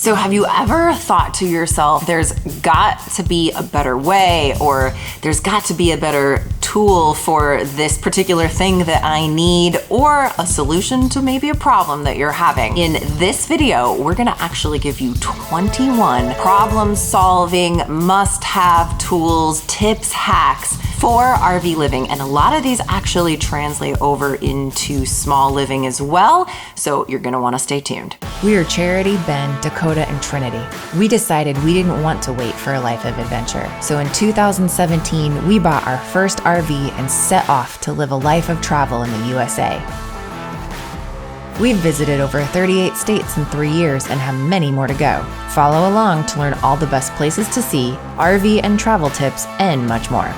So have you ever thought to yourself, there's got to be a better way, or there's got to be a better tool for this particular thing that I need, or a solution to maybe a problem that you're having? In this video, we're gonna actually give you 21 problem-solving, must-have tools, tips, hacks for RV living. And a lot of these actually translate over into small living as well. So you're gonna wanna stay tuned. We are Charity, Ben, Dakota, and Trinity. We decided we didn't want to wait for a life of adventure. So in 2017, we bought our first RV and set off to live a life of travel in the USA. We've visited over 38 states in 3 years and have many more to go. Follow along to learn all the best places to see, RV and travel tips, and much more.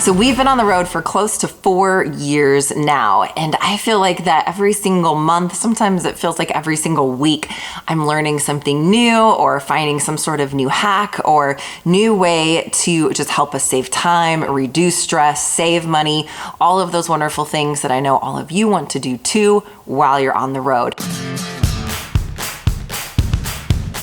So we've been on the road for close to 4 years now, and I feel like that every single month, sometimes it feels like every single week, I'm learning something new or finding some sort of new hack or new way to just help us save time, reduce stress, save money, all of those wonderful things that I know all of you want to do too while you're on the road.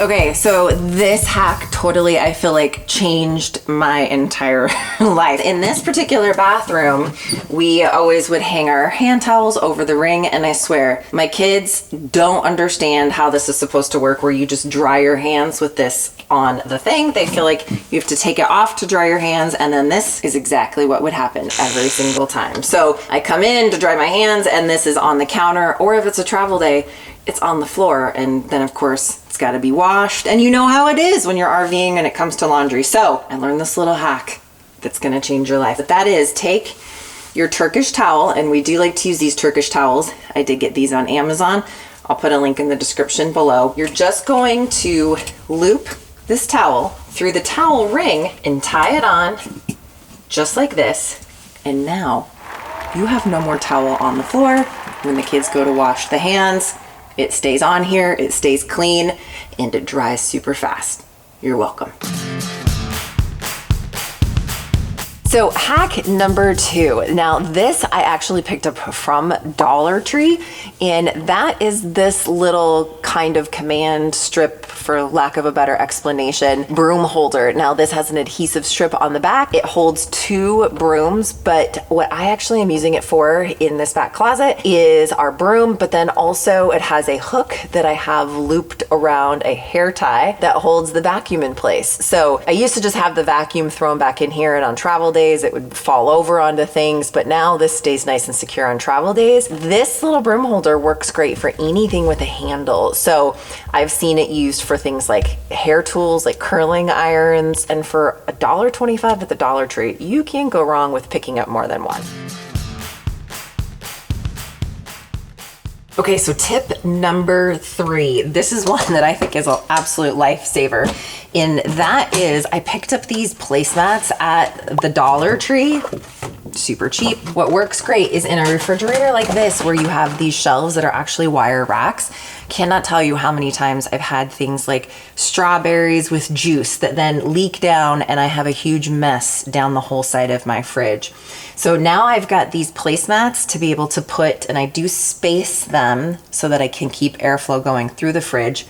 Okay, so this hack totally, I feel like, changed my entire life. In this particular bathroom, we always would hang our hand towels over the ring, and I swear, my kids don't understand how this is supposed to work, where you just dry your hands with this on the thing. They feel like you have to take it off to dry your hands, and then this is exactly what would happen every single time. So I come in to dry my hands, and this is on the counter, or if it's a travel day, it's on the floor, and then of course, it's got to be washed, and you know how it is when you're RVing and it comes to laundry. So I learned this little hack that's going to change your life. But that is, take your Turkish towel, and we do like to use these Turkish towels. I did get these on Amazon. I'll put a link in the description below. You're just going to loop this towel through the towel ring and tie it on just like this. And now you have no more towel on the floor when the kids go to wash the hands. It stays on here, it stays clean, and it dries super fast. You're welcome. So hack number 2. Now this I actually picked up from Dollar Tree, and that is this little kind of command strip, for lack of a better explanation, broom holder. Now this has an adhesive strip on the back. It holds 2 brooms, but what I actually am using it for in this back closet is our broom, but then also it has a hook that I have looped around a hair tie that holds the vacuum in place. So I used to just have the vacuum thrown back in here, and on travel days it would fall over onto things, but now this stays nice and secure on travel days. This little broom holder works great for anything with a handle. So I've seen it used for things like hair tools, like curling irons, and for $1.25 at the Dollar Tree, you can't go wrong with picking up more than one. Okay, so tip number 3. This is one that I think is an absolute lifesaver. And that is, I picked up these placemats at the Dollar Tree. Super cheap. What works great is in a refrigerator like this, where you have these shelves that are actually wire racks. Cannot tell you how many times I've had things like strawberries with juice that then leak down, and I have a huge mess down the whole side of my fridge. So now I've got these placemats to be able to put, and I do space them so that I can keep airflow going through the fridge,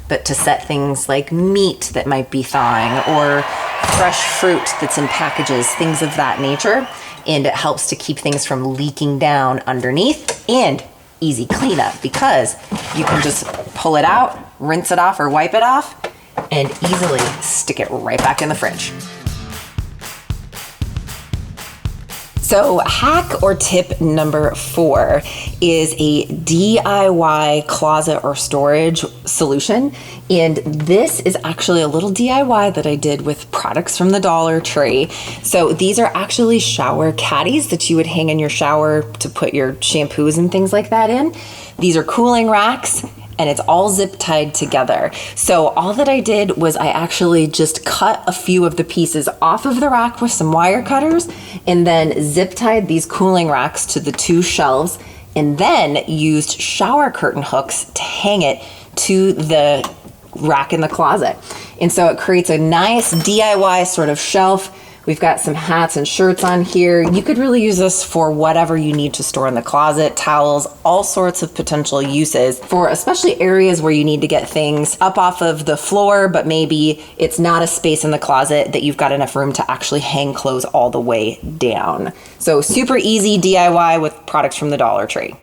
but to set things like meat that might be thawing or fresh fruit that's in packages, things of that nature. And it helps to keep things from leaking down underneath, and easy cleanup, because you can just pull it out, rinse it off or wipe it off, and easily stick it right back in the fridge. So hack or tip number 4 is a DIY closet or storage solution. And this is actually a little DIY that I did with products from the Dollar Tree. So these are actually shower caddies that you would hang in your shower to put your shampoos and things like that in. These are cooling racks, and it's all zip tied together. So all that I did was I actually just cut a few of the pieces off of the rack with some wire cutters, and then zip tied these cooling racks to the 2 shelves, and then used shower curtain hooks to hang it to the rack in the closet. And so it creates a nice DIY sort of shelf We've got some hats and shirts on here. You could really use this for whatever you need to store in the closet, towels, all sorts of potential uses for especially areas where you need to get things up off of the floor, but maybe it's not a space in the closet that you've got enough room to actually hang clothes all the way down. So super easy DIY with products from the Dollar Tree.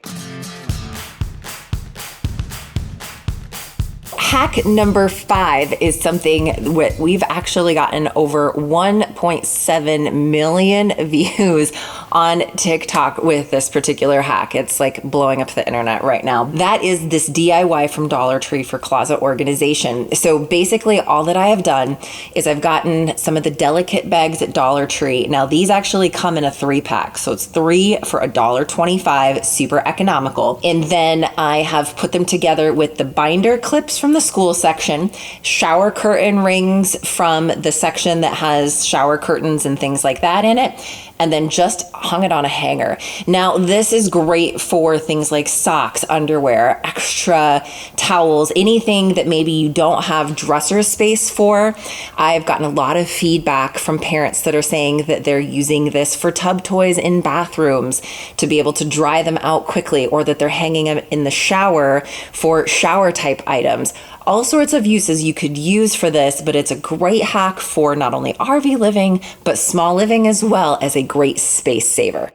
Hack number 5 is something we've actually gotten over 1.7 million views on TikTok with this particular hack. It's like blowing up the internet right now. That is this DIY from Dollar Tree for closet organization. So basically all that I have done is I've gotten some of the delicate bags at Dollar Tree. Now these actually come in a 3-pack. So it's 3 for $1.25, super economical. And then I have put them together with the binder clips from the school section, shower curtain rings from the section that has shower curtains and things like that in it, and then just hung it on a hanger. Now, this is great for things like socks, underwear, extra towels, anything that maybe you don't have dresser space for. I've gotten a lot of feedback from parents that are saying that they're using this for tub toys in bathrooms to be able to dry them out quickly, or that they're hanging them in the shower for shower type items. All sorts of uses you could use for this, but it's a great hack for not only RV living, but small living as well, as a great space saver.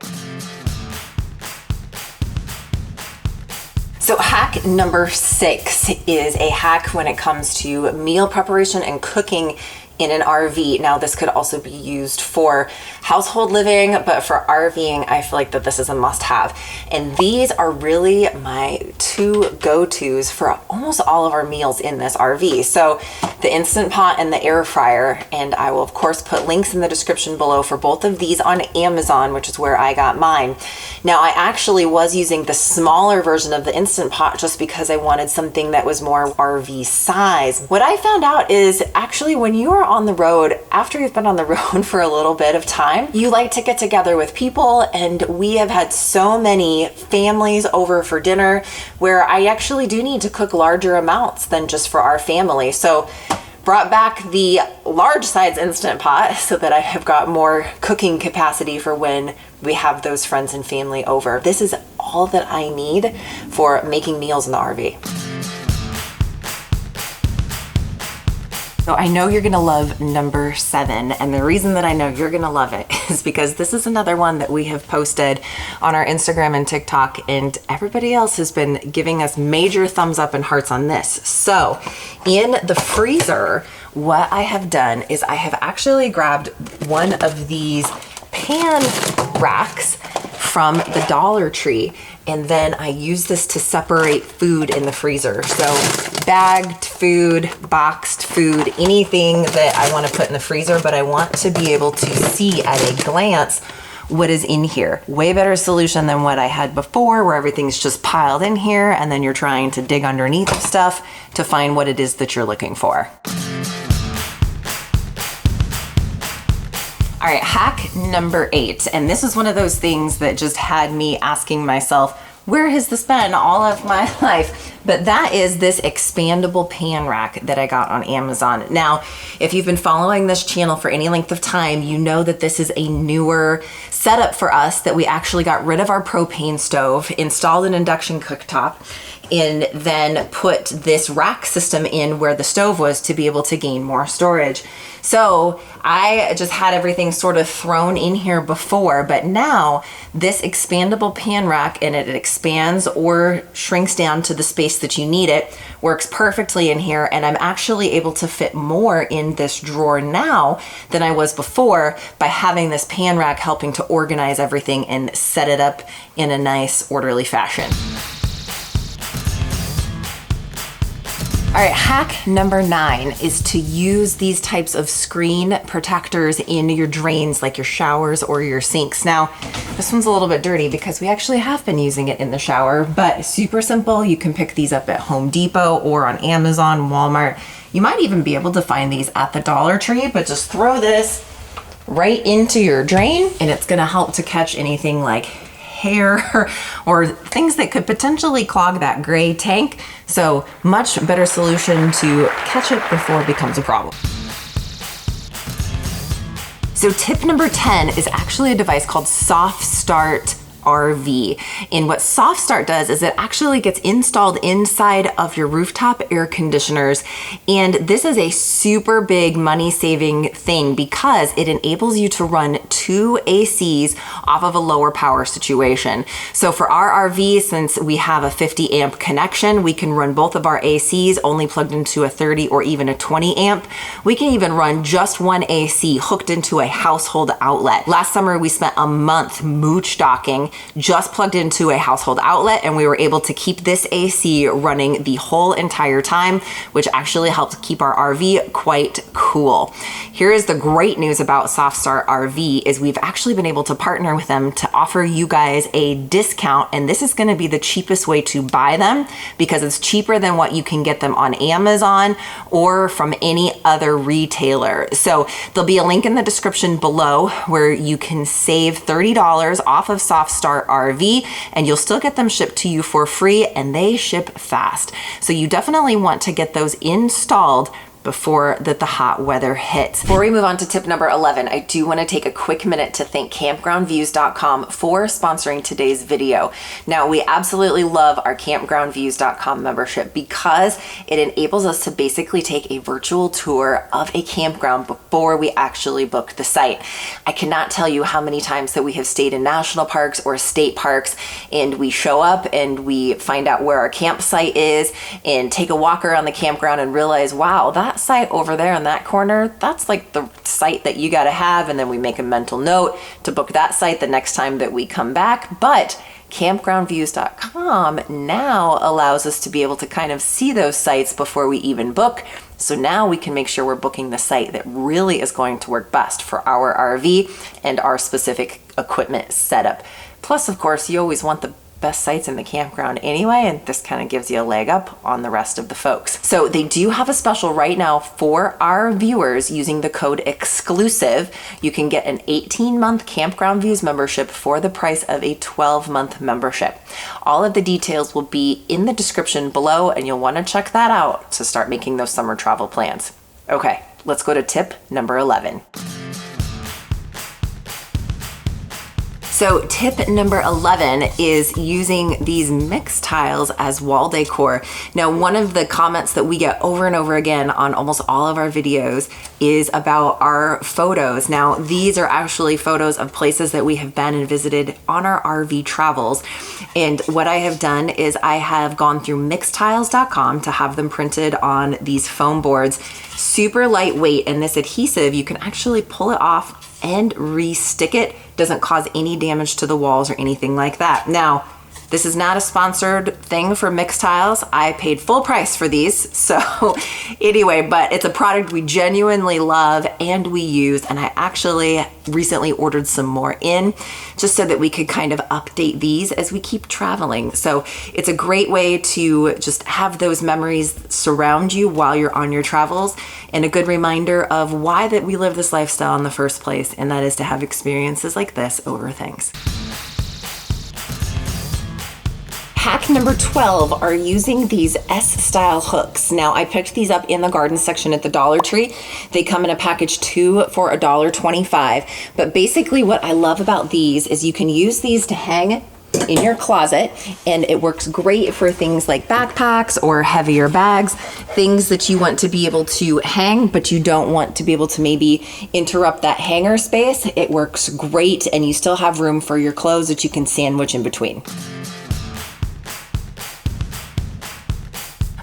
So hack number 6 is a hack when it comes to meal preparation and cooking in an RV. Now this could also be used for household living, but for RVing, I feel like that this is a must-have. And these are really my 2 go-tos for almost all of our meals in this RV. So the Instant Pot and the air fryer, and I will of course put links in the description below for both of these on Amazon, which is where I got mine. Now I actually was using the smaller version of the Instant Pot just because I wanted something that was more RV size. What I found out is actually when you are on the road, after you've been on the road for a little bit of time, you like to get together with people, and we have had so many families over for dinner where I actually do need to cook larger amounts than just for our family. So brought back the large size Instant Pot so that I have got more cooking capacity for when we have those friends and family over. This is all that I need for making meals in the RV. So I know you're gonna love number 7, and the reason that I know you're gonna love it is because this is another one that we have posted on our Instagram and TikTok, and everybody else has been giving us major thumbs up and hearts on this. So in the freezer, what I have done is I have actually grabbed one of these pan racks from the Dollar Tree, and then I use this to separate food in the freezer. So bagged food, boxed food, anything that I want to put in the freezer, but I want to be able to see at a glance what is in here. Way better solution than what I had before, where everything's just piled in here and then you're trying to dig underneath stuff to find what it is that you're looking for. All right, hack number 8. And this is one of those things that just had me asking myself, where has this been all of my life? But that is this expandable pan rack that I got on Amazon. Now, if you've been following this channel for any length of time, you know that this is a newer setup for us, that we actually got rid of our propane stove, installed an induction cooktop, and then put this rack system in where the stove was to be able to gain more storage. So I just had everything sort of thrown in here before, but now this expandable pan rack, and it expands or shrinks down to the space that you need it, works perfectly in here, and I'm actually able to fit more in this drawer now than I was before by having this pan rack helping to organize everything and set it up in a nice, orderly fashion. All right, hack number 9 is to use these types of screen protectors in your drains, like your showers or your sinks. Now, this one's a little bit dirty because we actually have been using it in the shower, but super simple. You can pick these up at Home Depot or on Amazon, Walmart. You might even be able to find these at the Dollar Tree, but just throw this right into your drain and it's gonna help to catch anything like hair or things that could potentially clog that gray tank. So much better solution to catch it before it becomes a problem. So tip number 10 is actually a device called SoftStart RV. And what SoftStart does is it actually gets installed inside of your rooftop air conditioners. And this is a super big money saving thing because it enables you to run 2 ACs off of a lower power situation. So for our RV, since we have a 50 amp connection, we can run both of our ACs only plugged into a 30 or even a 20 amp. We can even run just one AC hooked into a household outlet. Last summer, we spent a month mooch docking just plugged into a household outlet, and we were able to keep this AC running the whole entire time, which actually helped keep our RV quite cool. Here is the great news about SoftStart RV is we've actually been able to partner with them to offer you guys a discount, and this is going to be the cheapest way to buy them because it's cheaper than what you can get them on Amazon or from any other retailer. So there'll be a link in the description below where you can save $30 off of SoftStart RV, and you'll still get them shipped to you for free, and they ship fast. So you definitely want to get those installed before the hot weather hits. Before we move on to tip number 11, I do want to take a quick minute to thank campgroundviews.com for sponsoring today's video. Now, we absolutely love our campgroundviews.com membership because it enables us to basically take a virtual tour of a campground before we actually book the site. I cannot tell you how many times that we have stayed in national parks or state parks and we show up and we find out where our campsite is and take a walk around the campground and realize, wow, that site over there in that corner, that's like the site that you got to have. And then we make a mental note to book that site the next time that we come back. But campgroundviews.com now allows us to be able to kind of see those sites before we even book. So now we can make sure we're booking the site that really is going to work best for our RV and our specific equipment setup. Plus, of course, you always want the best sites in the campground anyway, and this kind of gives you a leg up on the rest of the folks. So they do have a special right now for our viewers using the code EXCLUSIVE. You can get an 18-month Campground Views membership for the price of a 12-month membership. All of the details will be in the description below, and you'll want to check that out to start making those summer travel plans. Okay, let's go to tip number 11. So tip number 11 is using these Mixtiles as wall decor. Now, one of the comments that we get over and over again on almost all of our videos is about our photos. Now, these are actually photos of places that we have been and visited on our RV travels. And what I have done is I have gone through Mixtiles.com to have them printed on these foam boards. Super lightweight, and this adhesive, you can actually pull it off and re-stick it. Doesn't cause any damage to the walls or anything like that. Now, this is not a sponsored thing for Mixtiles. I paid full price for these. So anyway, but it's a product we genuinely love and we use. And I actually recently ordered some more in just so that we could kind of update these as we keep traveling. So it's a great way to just have those memories surround you while you're on your travels, and a good reminder of why that we live this lifestyle in the first place. And that is to have experiences like this over things. Hack number 12 are using these S-style hooks. Now, I picked these up in the garden section at the Dollar Tree. They come in a package 2 for $1.25. But basically what I love about these is you can use these to hang in your closet, and it works great for things like backpacks or heavier bags, things that you want to be able to hang, but you don't want to be able to maybe interrupt that hanger space. It works great, and you still have room for your clothes that you can sandwich in between.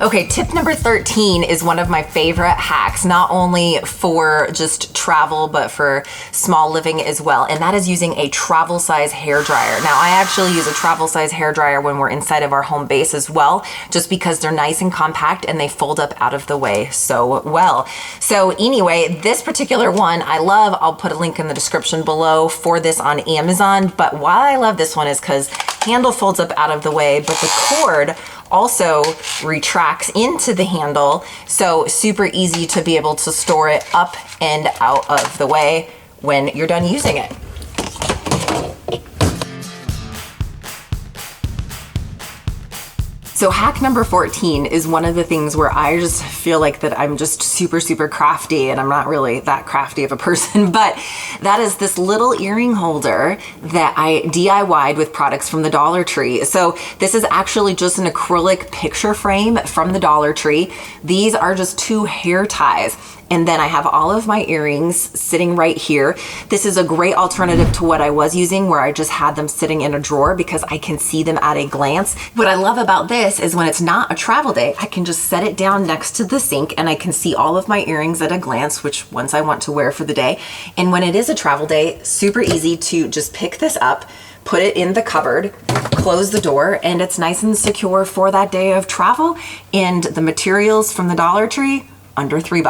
Okay, tip number 13 is one of my favorite hacks, not only for just travel, but for small living as well. And that is using a travel size hair dryer. Now, I actually use a travel size hair dryer when we're inside of our home base as well, just because they're nice and compact and they fold up out of the way so well. So anyway, this particular one I love. I'll put a link in the description below for this on Amazon. But why I love this one is because handle folds up out of the way, but the cord also retracts into the handle, so super easy to be able to store it up and out of the way when you're done using it. So hack number 14 is one of the things where I just feel like that I'm just super, super crafty, and I'm not really that crafty of a person, but that is this little earring holder that I DIY'd with products from the Dollar Tree. So this is actually just an acrylic picture frame from the Dollar Tree. These are just 2 hair ties. And then I have all of my earrings sitting right here. This is a great alternative to what I was using, where I just had them sitting in a drawer because I can see them at a glance. What I love about this is when it's not a travel day, I can just set it down next to the sink and I can see all of my earrings at a glance, which ones I want to wear for the day. And when it is a travel day, super easy to just pick this up, put it in the cupboard, close the door, and it's nice and secure for that day of travel. And the materials from the Dollar Tree, under $3.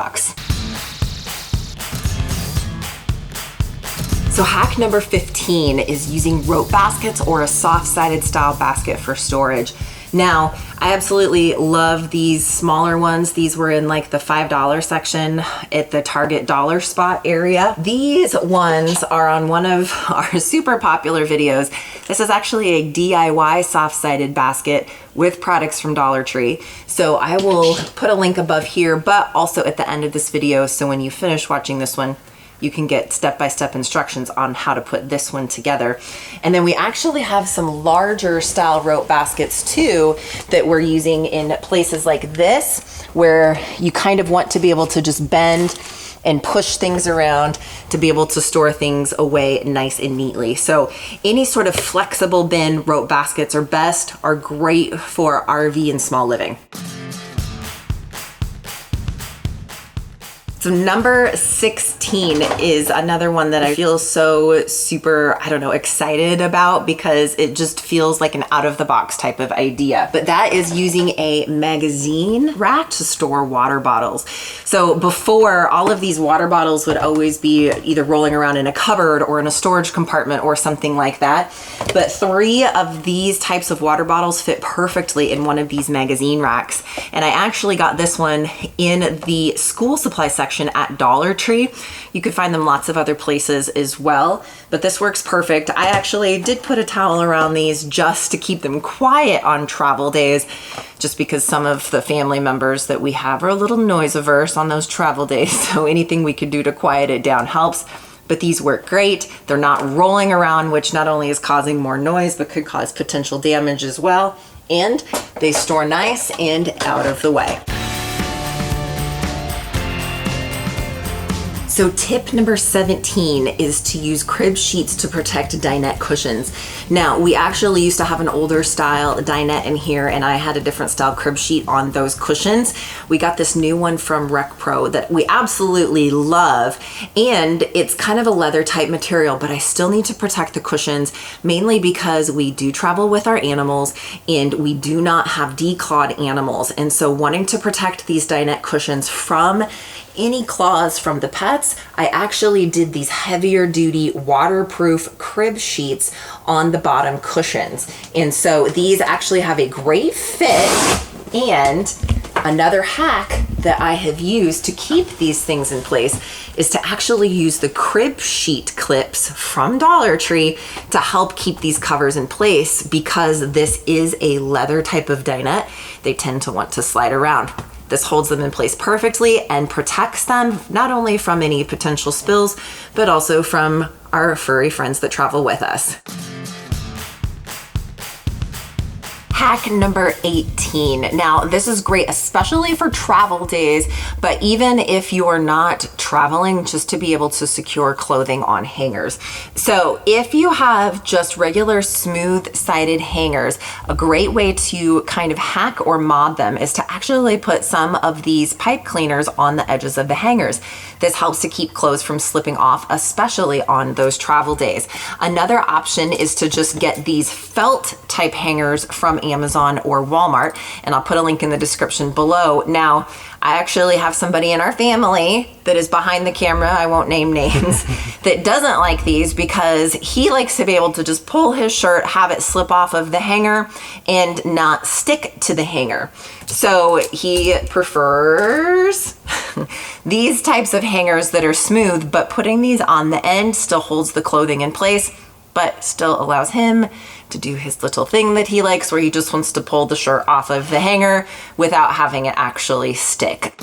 So hack number 15 is using rope baskets or a soft-sided style basket for storage. Now, I absolutely love these smaller ones. These were in like the $5 section at the Target dollar spot area. These ones are on one of our super popular videos. This is actually a DIY soft-sided basket with products from Dollar Tree. So I will put a link above here, but also at the end of this video. So when you finish watching this one, you can get step-by-step instructions on how to put this one together. And then we actually have some larger style rope baskets too that we're using in places like this, where you kind of want to be able to just bend and push things around to be able to store things away nice and neatly. So any sort of flexible bin rope baskets are great for RV and small living. So number 16 is another one that I feel so super, excited about because it just feels like an out of the box type of idea. But that is using a magazine rack to store water bottles. So before, all of these water bottles would always be either rolling around in a cupboard or in a storage compartment or something like that. But 3 of these types of water bottles fit perfectly in one of these magazine racks. And I actually got this one in the school supply section at Dollar Tree. You could find them lots of other places as well, but this works perfect. I actually did put a towel around these just to keep them quiet on travel days, just because some of the family members that we have are a little noise averse on those travel days. So anything we could do to quiet it down helps. But these work great. They're not rolling around, which not only is causing more noise, but could cause potential damage as well. And they store nice and out of the way. So tip number 17 is to use crib sheets to protect dinette cushions. Now, we actually used to have an older style dinette in here, and I had a different style crib sheet on those cushions. We got this new one from Rec Pro that we absolutely love, and it's kind of a leather type material, but I still need to protect the cushions, mainly because we do travel with our animals and we do not have declawed animals. And so wanting to protect these dinette cushions from any claws from the pets, I actually did these heavier duty waterproof crib sheets on the bottom cushions. And so these actually have a great fit. And another hack that I have used to keep these things in place is to actually use the crib sheet clips from Dollar Tree to help keep these covers in place. Because this is a leather type of dinette, they tend to want to slide around. This holds them in place perfectly and protects them not only from any potential spills, but also from our furry friends that travel with us. Hack number 18. Now, this is great, especially for travel days, but even if you're not traveling, just to be able to secure clothing on hangers. So if you have just regular smooth-sided hangers, a great way to kind of hack or mod them is to actually put some of these pipe cleaners on the edges of the hangers. This helps to keep clothes from slipping off, especially on those travel days. Another option is to just get these felt type hangers from Amazon or Walmart, and I'll put a link in the description below. Now, I actually have somebody in our family that is behind the camera, I won't name names, that doesn't like these because he likes to be able to just pull his shirt, have it slip off of the hanger and not stick to the hanger. So he prefers these types of hangers that are smooth, but putting these on the end still holds the clothing in place, but still allows him to do his little thing that he likes where he just wants to pull the shirt off of the hanger without having it actually stick.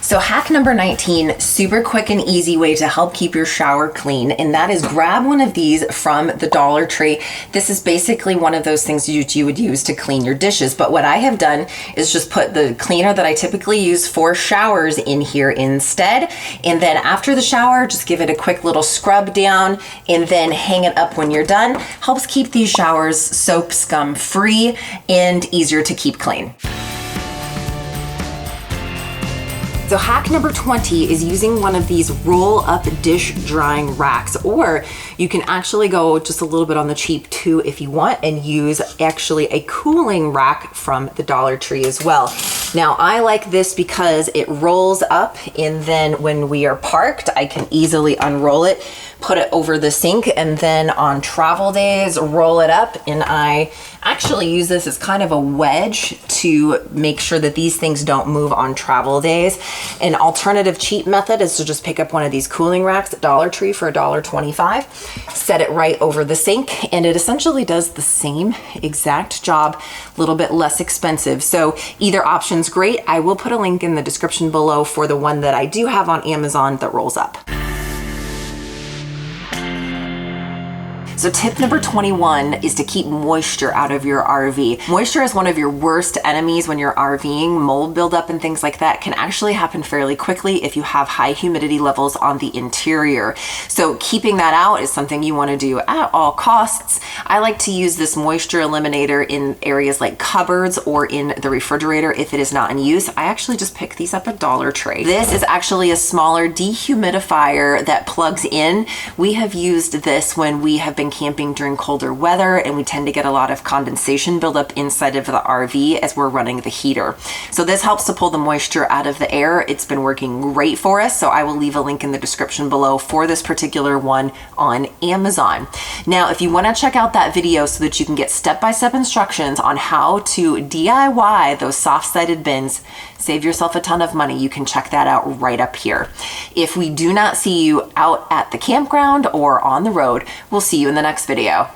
So hack number 19, super quick and easy way to help keep your shower clean, and that is grab one of these from the Dollar Tree. This is basically one of those things you would use to clean your dishes, but what I have done is just put the cleaner that I typically use for showers in here instead, and then after the shower, just give it a quick little scrub down and then hang it up when you're done. Helps keep these showers soap scum free and easier to keep clean. So hack number 20 is using one of these roll up dish drying racks, or you can actually go just a little bit on the cheap too if you want and use actually a cooling rack from the Dollar Tree as well. Now I like this because it rolls up, and then when we are parked, I can easily unroll it, put it over the sink, and then on travel days, roll it up. And I actually use this as kind of a wedge to make sure that these things don't move on travel days. An alternative cheap method is to just pick up one of these cooling racks at Dollar Tree for $1.25, set it right over the sink, and it essentially does the same exact job, a little bit less expensive. So either option's great. I will put a link in the description below for the one that I do have on Amazon that rolls up. So tip number 21 is to keep moisture out of your RV. Moisture is one of your worst enemies when you're RVing. Mold buildup and things like that can actually happen fairly quickly if you have high humidity levels on the interior. So keeping that out is something you want to do at all costs. I like to use this moisture eliminator in areas like cupboards or in the refrigerator if it is not in use. I actually just pick these up at Dollar Tree. This is actually a smaller dehumidifier that plugs in. We have used this when we have been camping during colder weather, and we tend to get a lot of condensation buildup inside of the RV as we're running the heater. So this helps to pull the moisture out of the air. It's been working great for us, so I will leave a link in the description below for this particular one on Amazon. Now, if you want to check out that video so that you can get step-by-step instructions on how to DIY those soft-sided bins, save yourself a ton of money, you can check that out right up here. If we do not see you out at the campground or on the road, we'll see you in the next video.